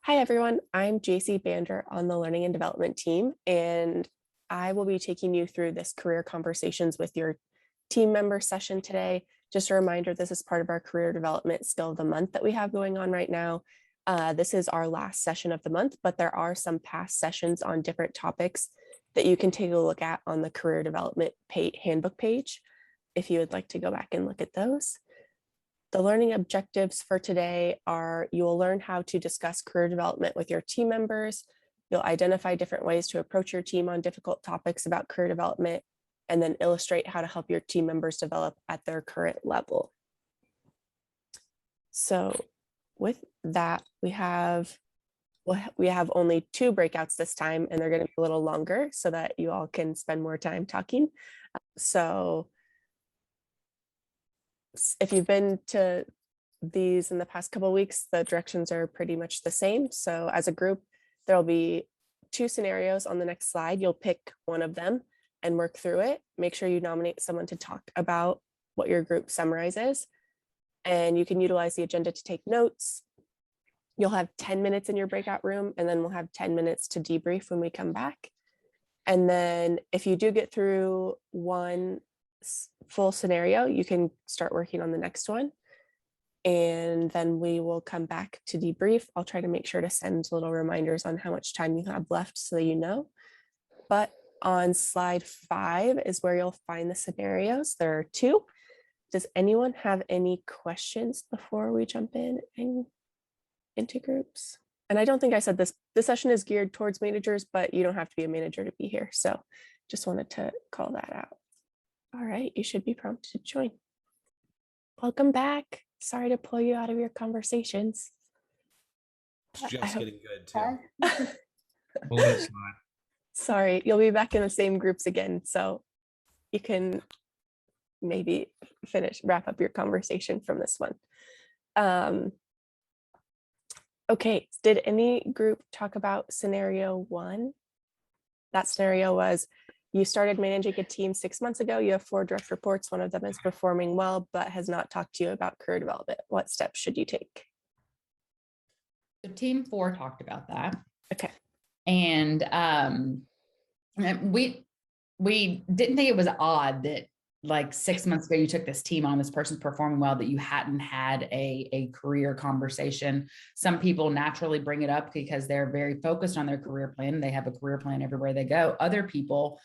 Hi, everyone. I'm JC Bander on the Learning and Development team, and I will be taking you through this career conversations with your team member session today. Just a reminder, this is part of our career development skill of the month that we have going on right now. This is our last session of the month, but there are some past sessions on different topics that you can take a look at on the career development handbook page if you would like to go back and look at those. The learning objectives for today are you will learn how to discuss career development with your team members. You'll identify different ways to approach your team on difficult topics about career development, and then illustrate how to help your team members develop at their current level. So with that, we have only 2 breakouts this time, and they're going to be a little longer so that you all can spend more time talking. So if you've been to these in the past couple of weeks, the directions are pretty much the same. So as a group, there'll be 2 scenarios on the next slide. You'll pick one of them and work through it. Make sure you nominate someone to talk about what your group summarizes. And you can utilize the agenda to take notes. You'll have 10 minutes in your breakout room, and then we'll have 10 minutes to debrief when we come back. And then if you do get through one full scenario, you can start working on the next one. And then we will come back to debrief. I'll try to make sure to send little reminders on how much time you have left so that you know. But on slide 5 is where you'll find the scenarios. There are 2. Does anyone have any questions before we jump in and into groups? And I don't think I said this session is geared towards managers, but you don't have to be a manager to be here. So just wanted to call that out. All right, you should be prompted to join. Welcome back. Sorry to pull you out of your conversations. It's just getting good too. Sorry, you'll be back in the same groups again, so you can maybe wrap up your conversation from this one. Okay, did any group talk about scenario 1? That scenario was, you started managing a team 6 months ago. You have 4 direct reports. One of them is performing well, but has not talked to you about career development. What steps should you take? So team 4 talked about that. Okay. And we didn't think it was odd that like 6 months ago, you took this team on, this person's performing well, that you hadn't had a career conversation. Some people naturally bring it up because they're very focused on their career plan. They have a career plan everywhere they go. Other people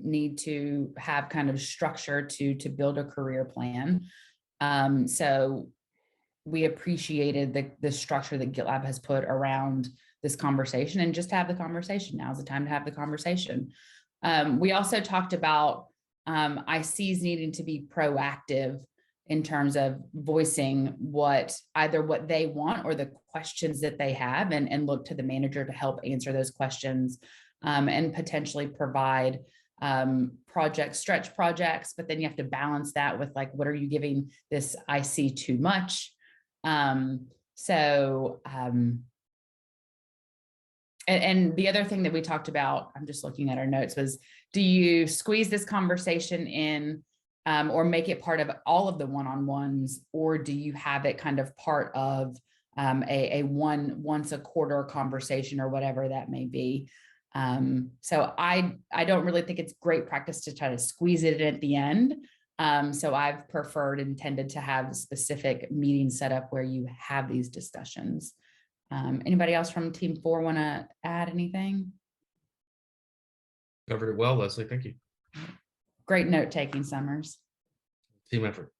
need to have kind of structure to build a career plan. So we appreciated the structure that GitLab has put around this conversation, and just have the conversation. Now's the time to have the conversation. We also talked about ICs needing to be proactive in terms of voicing either what they want or the questions that they have, and look to the manager to help answer those questions, and potentially provide stretch projects. But then you have to balance that with like, what are you giving this IC too much? And the other thing that we talked about, I'm just looking at our notes, was, do you squeeze this conversation in or make it part of all of the one-on-ones, or do you have it kind of part of a once a quarter conversation or whatever that may be? So I don't really think it's great practice to try to squeeze it in at the end. So I've preferred and tended to have specific meetings set up where you have these discussions. Anybody else from team 4 want to add anything? Covered it well, Leslie. Thank you. Great note taking, Summers. Team effort.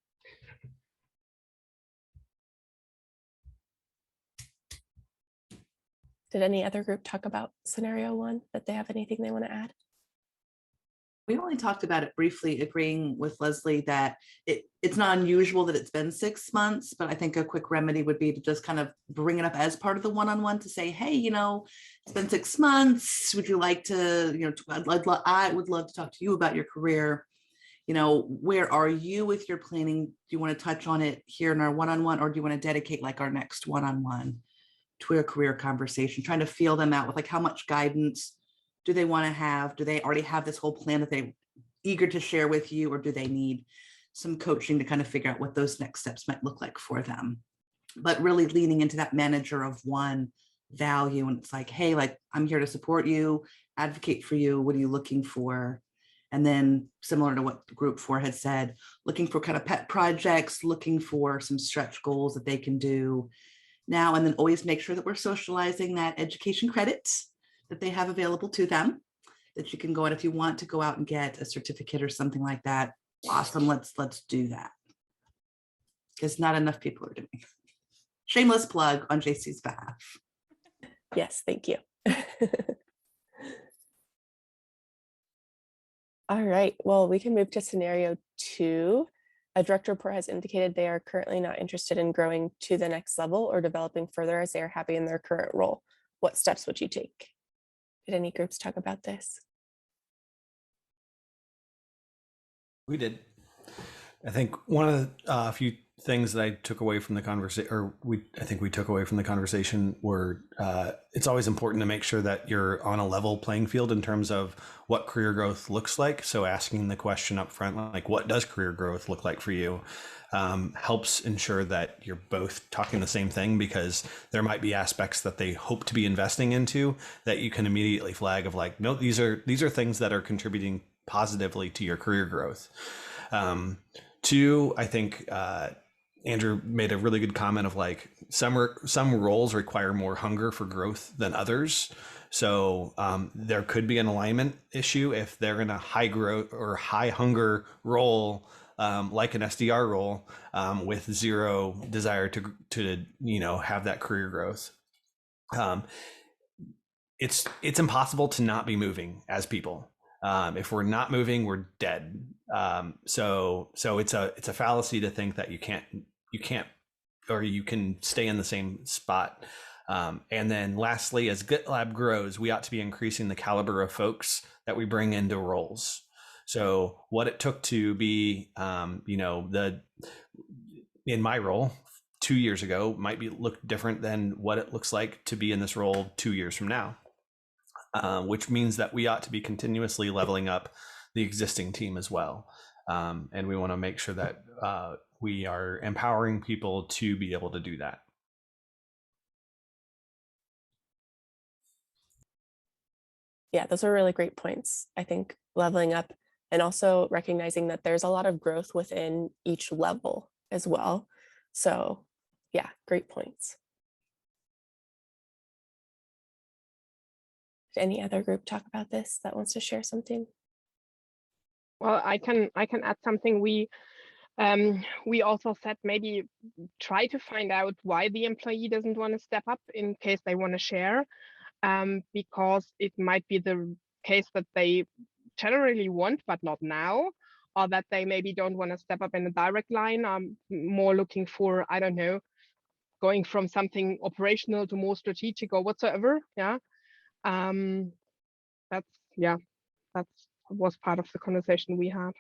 Did any other group talk about scenario 1, that they have anything they want to add? We only talked about it briefly, agreeing with Leslie that it's not unusual that it's been 6 months, but I think a quick remedy would be to just kind of bring it up as part of the one-on-one to say, hey, it's been 6 months. Would you like to, I would love to talk to you about your career. Where are you with your planning? Do you want to touch on it here in our one-on-one, or do you want to dedicate like our next one-on-one to a career conversation, trying to feel them out with like, how much guidance do they want to have? Do they already have this whole plan that they're eager to share with you, or do they need some coaching to kind of figure out what those next steps might look like for them? But really leaning into that manager of one value. And it's like, hey, like, I'm here to support you, advocate for you. What are you looking for? And then similar to what group 4 had said, looking for kind of pet projects, looking for some stretch goals that they can do now, and then always make sure that we're socializing that education credit that they have available to them, that you can go out if you want to go out and get a certificate or something like that. Awesome, let's do that. Because not enough people are doing it. Shameless plug on JC's behalf. Yes, thank you. All right, well, we can move to scenario 2. A direct report has indicated they are currently not interested in growing to the next level or developing further as they are happy in their current role. What steps would you take? Did any groups talk about this? We did. I think one of the few things that I took away from the conversation, or I think we took away from the conversation, were it's always important to make sure that you're on a level playing field in terms of what career growth looks like. So asking the question up front, like, what does career growth look like for you, helps ensure that you're both talking the same thing, because there might be aspects that they hope to be investing into that you can immediately flag of like, no, these are things that are contributing positively to your career growth. 2, I think Andrew made a really good comment of like some roles require more hunger for growth than others. So there could be an alignment issue if they're in a high growth or high hunger role, like an SDR role, with zero desire to have that career growth. It's impossible to not be moving as people. If we're not moving, we're dead. So it's a fallacy to think that you can't, or you can stay in the same spot. And then lastly, as GitLab grows, we ought to be increasing the caliber of folks that we bring into roles. So what it took to be, in my role 2 years ago might look different than what it looks like to be in this role 2 years from now. Which means that we ought to be continuously leveling up the existing team as well. And we want to make sure that we are empowering people to be able to do that. Yeah, those are really great points. I think leveling up and also recognizing that there's a lot of growth within each level as well. So yeah, great points. Did any other group talk about this that wants to share something? Well, I can add something. We also said maybe try to find out why the employee doesn't want to step up in case they want to share, because it might be the case that they generally want but not now, or that they maybe don't want to step up in a direct line. I'm more looking for, I don't know, going from something operational to more strategic or whatsoever. Yeah. That was part of the conversation we had.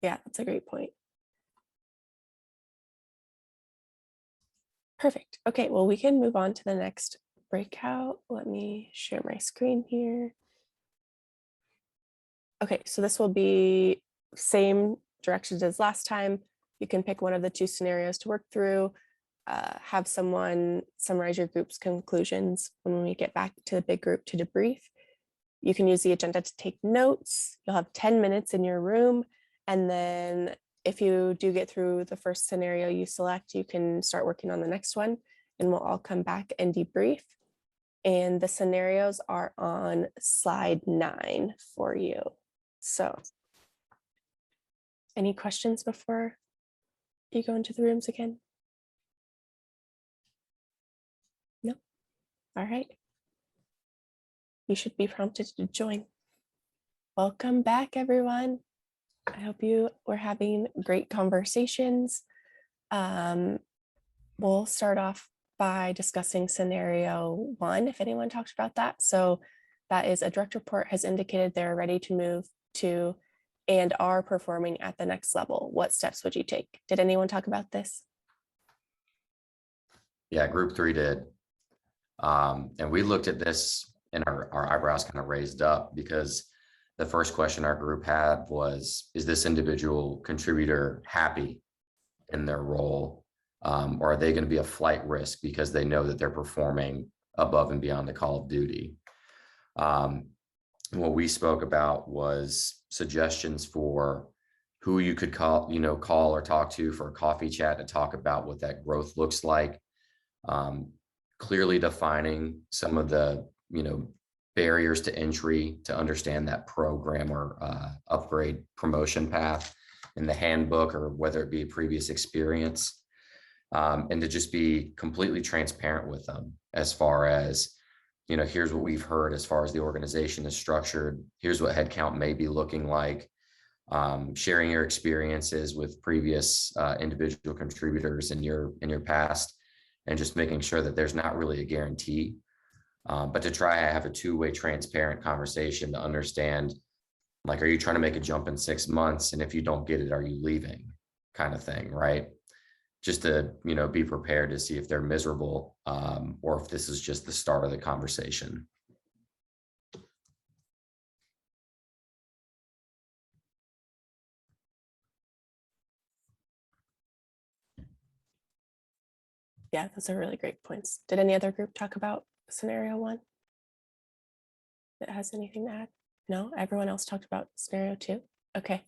Yeah, that's a great point. Perfect. Okay, well, we can move on to the next breakout. Let me share my screen here. Okay, so this will be same directions as last time. You can pick one of the 2 scenarios to work through. Have someone summarize your group's conclusions when we get back to the big group to debrief. You can use the agenda to take notes. You'll have 10 minutes in your room. And then if you do get through the first scenario you select, you can start working on the next one, and we'll all come back and debrief. And the scenarios are on slide 9 for you. So any questions before you go into the rooms again? No? All right. You should be prompted to join. Welcome back, everyone. I hope you were having great conversations. We'll start off by discussing scenario 1, if anyone talks about that. So that is a direct report has indicated they're ready to move to and are performing at the next level. What steps would you take? Did anyone talk about this? Yeah, group 3 did. And we looked at this and our eyebrows kind of raised up, because the first question our group had was, is this individual contributor happy in their role? Or are they going to be a flight risk because they know that they're performing above and beyond the call of duty? What we spoke about was suggestions for who you could call or talk to for a coffee chat to talk about what that growth looks like. Clearly defining some of the, barriers to entry to understand that program or upgrade promotion path in the handbook, or whether it be a previous experience. And to just be completely transparent with them as far as, here's what we've heard as far as the organization is structured. Here's what headcount may be looking like. Sharing your experiences with previous individual contributors in your past, and just making sure that there's not really a guarantee, but to try to have a two-way transparent conversation to understand, like, are you trying to make a jump in 6 months? And if you don't get it, are you leaving, kind of thing, right? Just to, be prepared to see if they're miserable, or if this is just the start of the conversation. Yeah, those are really great points. Did any other group talk about scenario 1 that has anything to add? No, everyone else talked about scenario 2. Okay,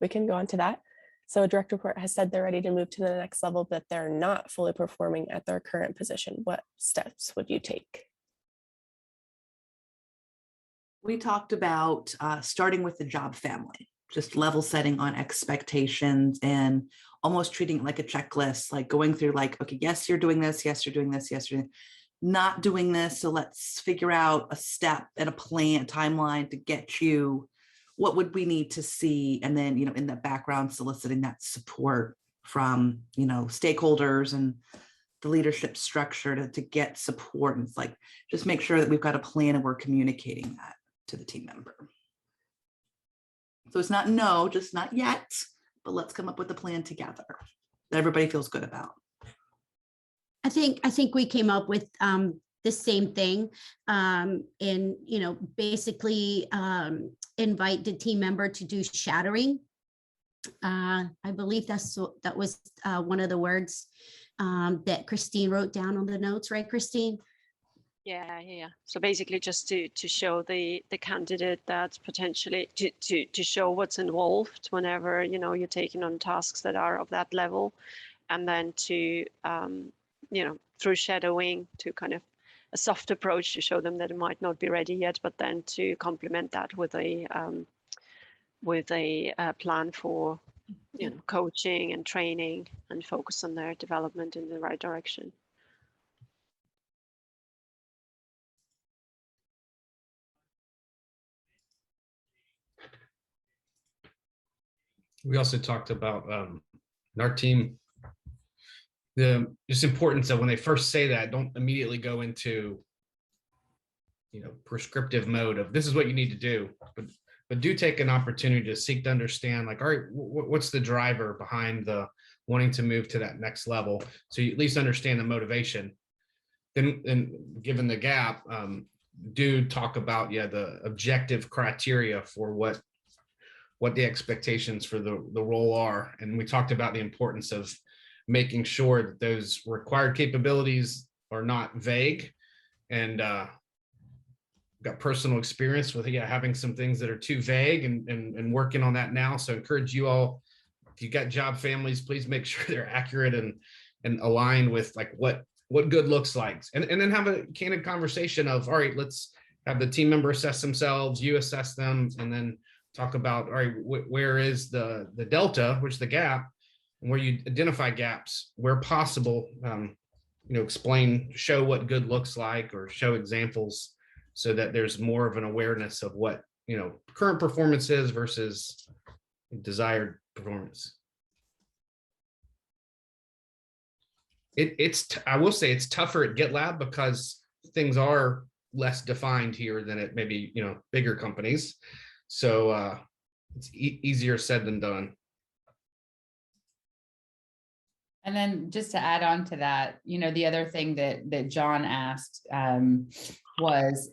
we can go on to that. So a direct report has said they're ready to move to the next level, but they're not fully performing at their current position. What steps would you take? We talked about starting with the job family, just level setting on expectations and almost treating it like a checklist, like going through like, okay, yes, you're doing this. Yes, you're doing this. Yes, you're not doing this. So let's figure out a step and a plan, a timeline to get you. What would we need to see? And then, in the background, soliciting that support from, stakeholders and the leadership structure to get support. And it's like, just make sure that we've got a plan and we're communicating that to the team member. So it's not no, just not yet, but let's come up with a plan together that everybody feels good about. I think we came up with the same thing, and basically invite the team member to do shadowing. I believe that was one of the words that Christine wrote down on the notes, right, Christine? Yeah. So basically just to show the candidate that potentially to show what's involved whenever, you're taking on tasks that are of that level, and then to, through shadowing, to kind of a soft approach to show them that it might not be ready yet, but then to complement that with a plan for, coaching and training, and focus on their development in the right direction. We also talked about in our team, the just importance that when they first say that, don't immediately go into, prescriptive mode of this is what you need to do, but do take an opportunity to seek to understand, like, all right, what's the driver behind the wanting to move to that next level? So you at least understand the motivation. Then given the gap, do talk about, the objective criteria for what the expectations for the role are. And we talked about the importance of making sure that those required capabilities are not vague, and got personal experience with having some things that are too vague, and working on that now. So I encourage you all, if you got job families, please make sure they're accurate and aligned with like what good looks like, and then have a candid conversation of, all right, let's have the team member assess themselves, you assess them, and then talk about, all right, where is the delta, which is the gap, and where you identify gaps where possible, explain, show what good looks like, or show examples, so that there's more of an awareness of what, current performance is versus desired performance. I will say it's tougher at GitLab because things are less defined here than at maybe, bigger companies. So it's easier said than done. And then just to add on to that, the other thing that John asked was,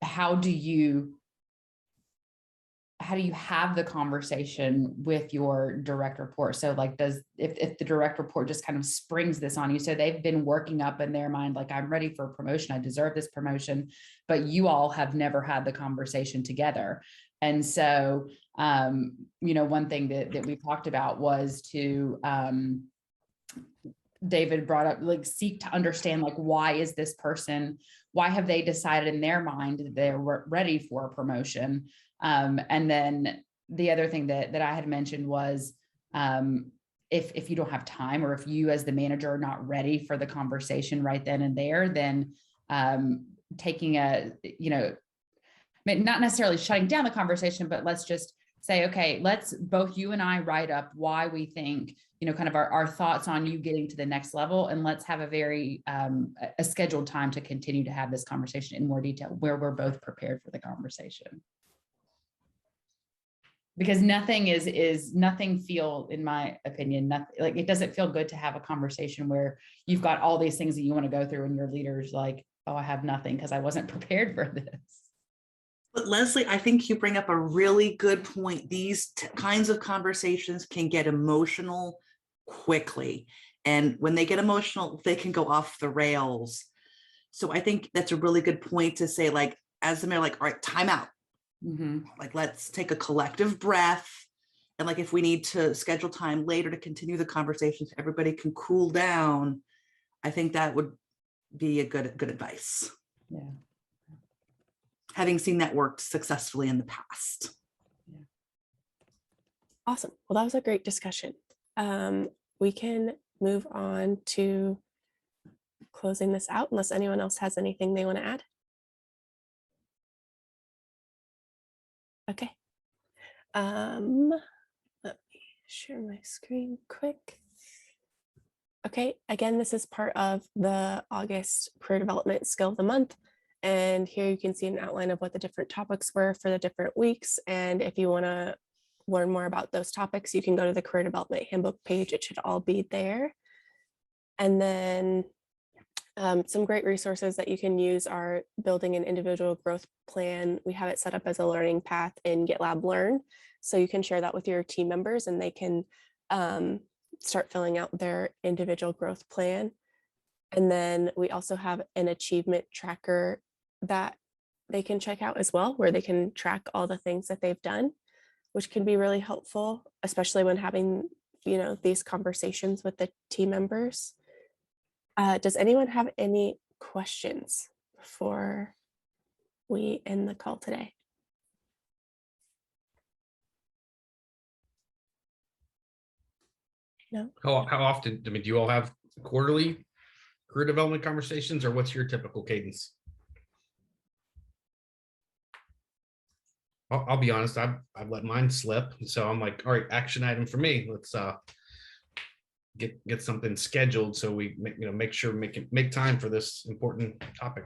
how do you you have the conversation with your direct report? So like, if the direct report just kind of springs this on you, so they've been working up in their mind, like, I'm ready for a promotion, I deserve this promotion, but you all have never had the conversation together. And so, one thing that we talked about was to, David brought up, like, seek to understand, like, why is this person, why have they decided in their mind that they're ready for a promotion? And then the other thing that I had mentioned was, if you don't have time, or if you as the manager are not ready for the conversation right then and there, then taking not necessarily shutting down the conversation, but let's just say, okay, let's both you and I write up why we think, kind of our thoughts on you getting to the next level. And let's have a very, a scheduled time to continue to have this conversation in more detail, where we're both prepared for the conversation. Because nothing feel, in my opinion, nothing, like, it doesn't feel good to have a conversation where you've got all these things that you want to go through and your leader's like, oh, I have nothing because I wasn't prepared for this. But Leslie, I think you bring up a really good point. These kinds of conversations can get emotional quickly. And when they get emotional, they can go off the rails. So I think that's a really good point to say, like, as the mayor, like, all right, time out. Like, let's take a collective breath. And like, if we need to schedule time later to continue the conversations, everybody can cool down. I think that would be a good advice. Yeah. Having seen that worked successfully in the past. Yeah. Awesome. Well, that was a great discussion. We can move on to closing this out unless anyone else has anything they want to add. Okay. Let me share my screen quick. Okay, again, this is part of the August Career Development Skill of the Month. And here you can see an outline of what the different topics were for the different weeks. And if you want to learn more about those topics, you can go to the Career Development Handbook page. It should all be there. And then some great resources that you can use are building an individual growth plan. We have it set up as a learning path in GitLab Learn. So you can share that with your team members and they can start filling out their individual growth plan. And then we also have an achievement tracker that they can check out as well, where they can track all the things that they've done, which can be really helpful, especially when having, these conversations with the team members. Does anyone have any questions before we end the call today? No? How often, do you all have quarterly career development conversations, or what's your typical cadence? I'll be honest, I've let mine slip. So I'm like, all right, action item for me. Let's get something scheduled so we make sure make time for this important topic.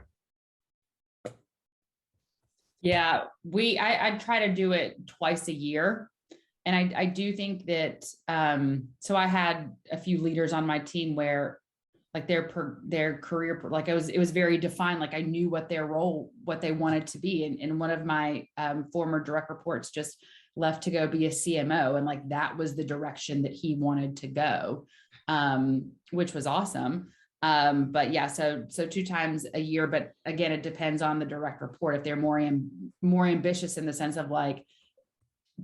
Yeah, I try to do it twice a year. And I do think that, so I had a few leaders on my team where, like, their career, like, it was very defined. Like, I knew what their role, what they wanted to be. And one of my former direct reports just left to go be a CMO. And like, that was the direction that he wanted to go, which was awesome. But yeah, so 2 times a year, but again, it depends on the direct report. If they're more ambitious in the sense of, like,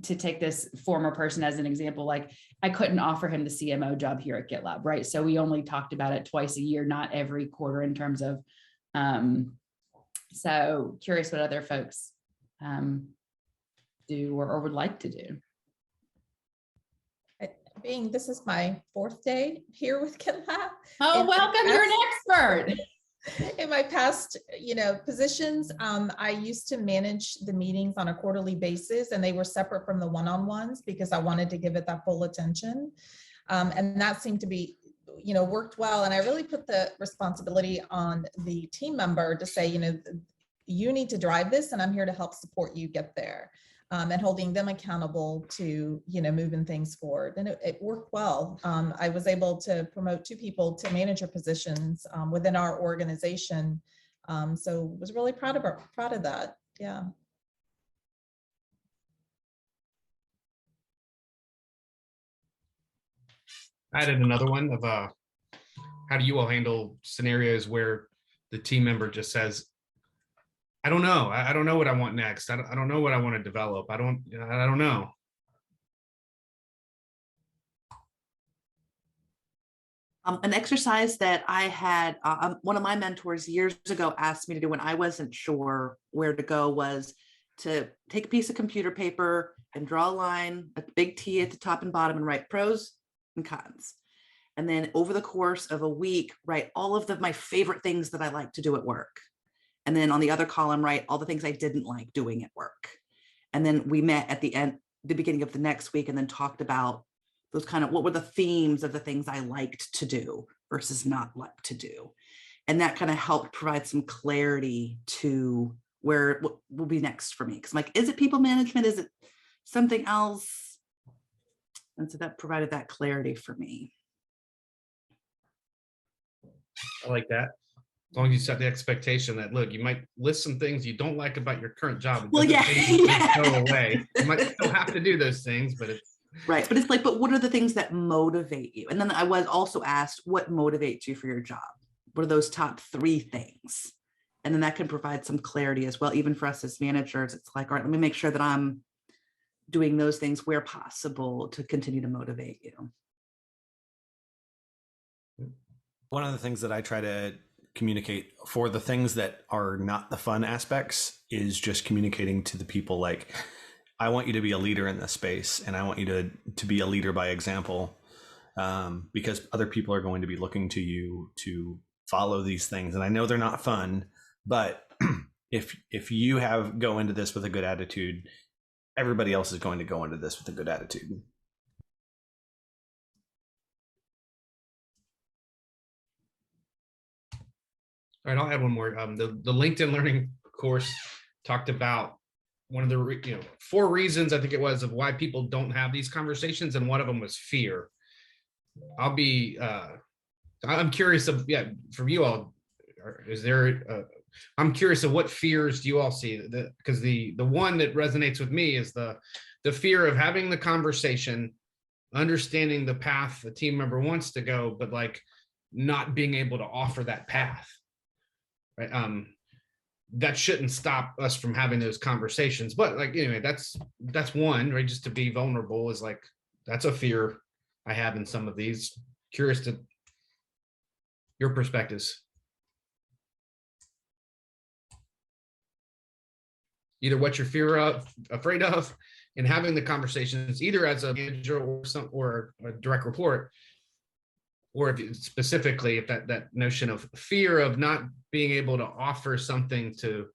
to take this former person as an example, like, I couldn't offer him the CMO job here at GitLab, right? So we only talked about it twice a year, not every quarter, in terms of, so curious what other folks do or would like to do. This is my 4th day here with GitLab. Oh, welcome, you're an expert. In my past, positions, I used to manage the meetings on a quarterly basis, and they were separate from the one-on-ones because I wanted to give it that full attention. And that seemed to be, worked well. And I really put the responsibility on the team member to say, you need to drive this, and I'm here to help support you get there. And holding them accountable to, moving things forward. And it worked well. I was able to promote 2 people to manager positions within our organization. So was really proud of that. Yeah. I added another one of how do you all handle scenarios where the team member just says, I don't know. I don't know what I want next. I don't know what I want to develop. I don't know. An exercise that I had, one of my mentors years ago asked me to do when I wasn't sure where to go was to take a piece of computer paper and draw a line, a big T at the top and bottom, and write pros and cons. And then over the course of a week, write all of my favorite things that I like to do at work. And then on the other column, write all the things I didn't like doing at work. And then we met at the beginning of the next week, and then talked about those kind of, what were the themes of the things I liked to do versus not like to do. And that kind of helped provide some clarity to what will be next for me. Because I'm like, is it people management? Is it something else? And so that provided that clarity for me. I like that. As long as you set the expectation that, look, you might list some things you don't like about your current job. Well, yeah. Go away. You might still have to do those things, but it's right. But it's like, but what are the things that motivate you? And then I was also asked, what motivates you for your job? What are those top 3 things? And then that can provide some clarity as well, even for us as managers. It's like, all right, let me make sure that I'm doing those things where possible to continue to motivate you. One of the things that I try to communicate for the things that are not the fun aspects is just communicating to the people, like, I want you to be a leader in this space, and I want you to be a leader by example, because other people are going to be looking to you to follow these things. And I know they're not fun, but if you go into this with a good attitude, everybody else is going to go into this with a good attitude. all right. I'll add one more. The LinkedIn Learning course talked about one of the 4 reasons, I think it was, of why people don't have these conversations, and one of them was fear. I'm curious of, from you all, is there I'm curious of what fears do you all see? Because the one that resonates with me is the fear of having the conversation, understanding the path the team member wants to go, but like not being able to offer that path. Right. That shouldn't stop us from having those conversations. But like, anyway, that's one, right? Just to be vulnerable is like, that's a fear I have in some of these. Curious to your perspectives. Either what you're afraid of in having the conversations, either as a manager or a direct report, or if specifically, if that notion of fear of not being able to offer something to,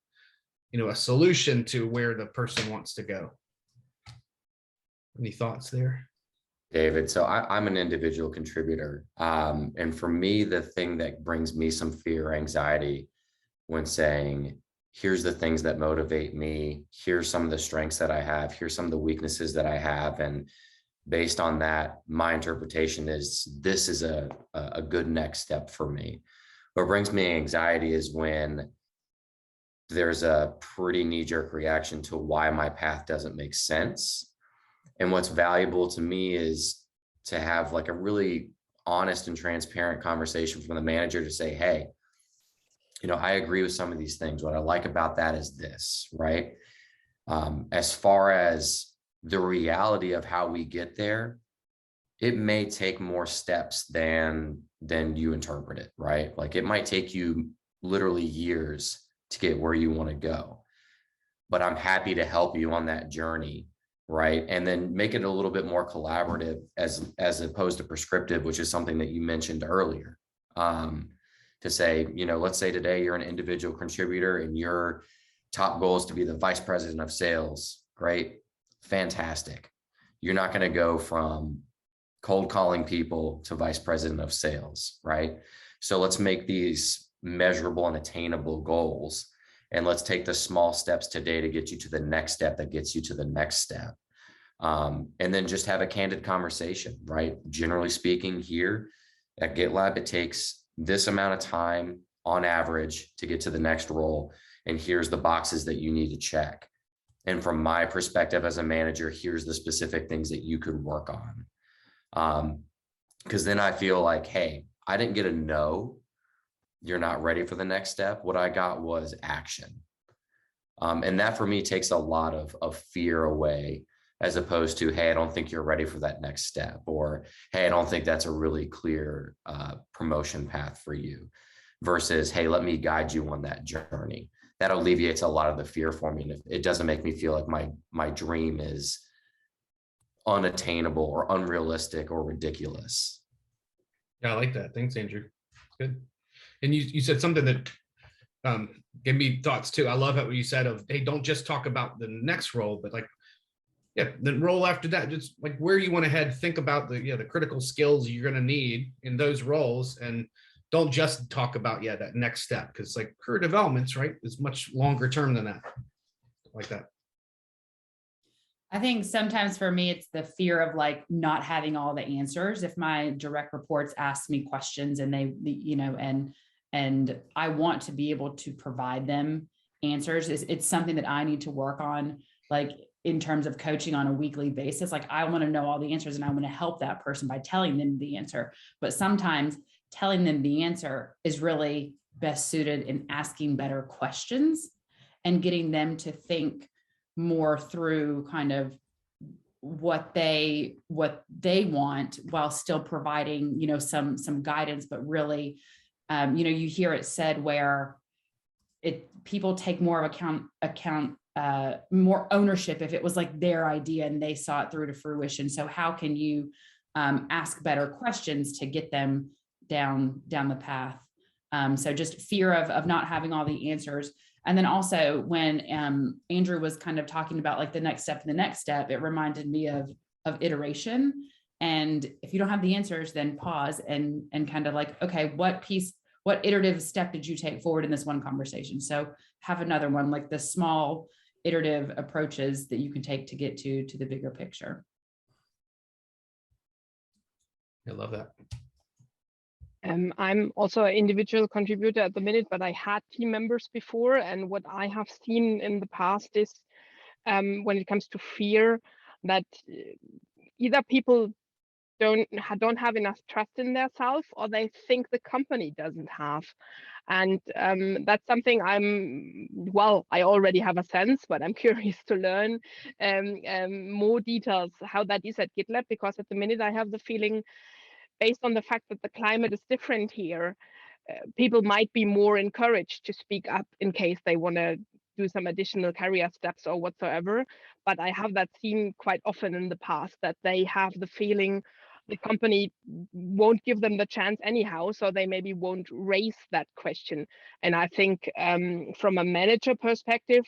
a solution to where the person wants to go. Any thoughts there? David, so I'm an individual contributor. And for me, the thing that brings me some fear or anxiety when saying, here's the things that motivate me, here's some of the strengths that I have, here's some of the weaknesses that I have. And based on that, my interpretation is this is a good next step for me. What brings me anxiety is when there's a pretty knee-jerk reaction to why my path doesn't make sense. And what's valuable to me is to have like a really honest and transparent conversation from the manager to say, hey, I agree with some of these things. What I like about that is this, right? As far as the reality of how we get there, it may take more steps than you interpret it, right? Like it might take you literally years to get where you want to go, but I'm happy to help you on that journey, right? And then make it a little bit more collaborative as opposed to prescriptive, which is something that you mentioned earlier. To say, let's say today you're an individual contributor and your top goal is to be the vice president of sales. Great. Fantastic. You're not going to go from cold calling people to vice president of sales, right? So let's make these measurable and attainable goals. And let's take the small steps today to get you to the next step that gets you to the next step. And then just have a candid conversation, right? Generally speaking, here at GitLab, it takes this amount of time on average to get to the next role. And here's the boxes that you need to check. And from my perspective as a manager, here's the specific things that you could work on. Because then I feel like, hey, I didn't get a no, you're not ready for the next step. What I got was action. And that for me takes a lot of fear away, as opposed to, hey, I don't think you're ready for that next step, or, hey, I don't think that's a really clear promotion path for you, versus, hey, let me guide you on that journey. That alleviates a lot of the fear for me. And it doesn't make me feel like my dream is unattainable or unrealistic or ridiculous. Yeah, I like that. Thanks, Andrew. Good. And you said something that gave me thoughts too. I love what you said of, hey, don't just talk about the next role, but like, yeah, the role after that, just like where you want to head, think about the critical skills you're going to need in those roles, and don't just talk about that next step, because like career developments, right, is much longer term than that. Like that. I think sometimes for me, it's the fear of like not having all the answers. If my direct reports ask me questions and they, and I want to be able to provide them answers, it's something that I need to work on, like in terms of coaching on a weekly basis. Like I want to know all the answers and I want to help that person by telling them the answer. But sometimes telling them the answer is really best suited in asking better questions and getting them to think more through kind of what they want, while still providing, some guidance, but really, you hear it said where people take more of account, more ownership if it was like their idea and they saw it through to fruition. So how can you ask better questions to get them down the path? So just fear of not having all the answers. And then also when Andrew was kind of talking about like the next step, it reminded me of iteration. And if you don't have the answers, then pause and kind of like, okay, what iterative step did you take forward in this one conversation? So have another one, like the small iterative approaches that you can take to get to the bigger picture. I love that. I'm also an individual contributor at the minute, but I had team members before. And what I have seen in the past is when it comes to fear, that either people don't have enough trust in themselves, or they think the company doesn't have. And that's something I already have a sense, but I'm curious to learn more details how that is at GitLab, because at the minute I have the feeling, based on the fact that the climate is different here, people might be more encouraged to speak up in case they want to do some additional career steps or whatsoever. But I have that seen quite often in the past, that they have the feeling the company won't give them the chance anyhow, so they maybe won't raise that question. And I think from a manager perspective,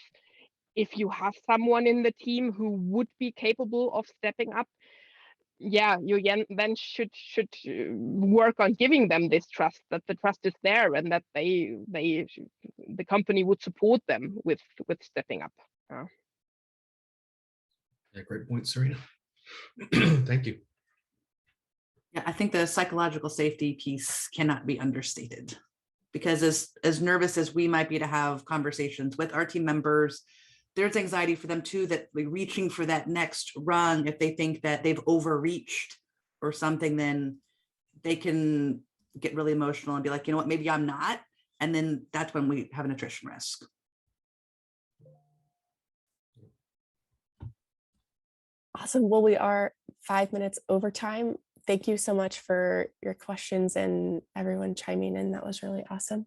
if you have someone in the team who would be capable of stepping up, you then should work on giving them this trust, that the trust is there and that the company would support them with stepping up. Yeah, great point, Serena. Thank you. Yeah, I think the psychological safety piece cannot be understated, because as nervous as we might be to have conversations with our team members, there's anxiety for them too, that we're reaching for that next rung. If they think that they've overreached or something, then they can get really emotional and be like, you know what, maybe I'm not. And then that's when we have an attrition risk. Awesome. Well, we are 5 minutes over time. Thank you so much for your questions and everyone chiming in. That was really awesome.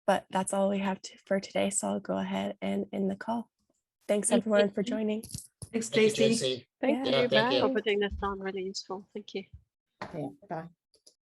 But that's all we have for today. So I'll go ahead and end the call. Thanks everyone for joining. Thanks, JC. Thank Yeah, you. thank you. For putting this on, really useful. Thank you. Yeah, bye.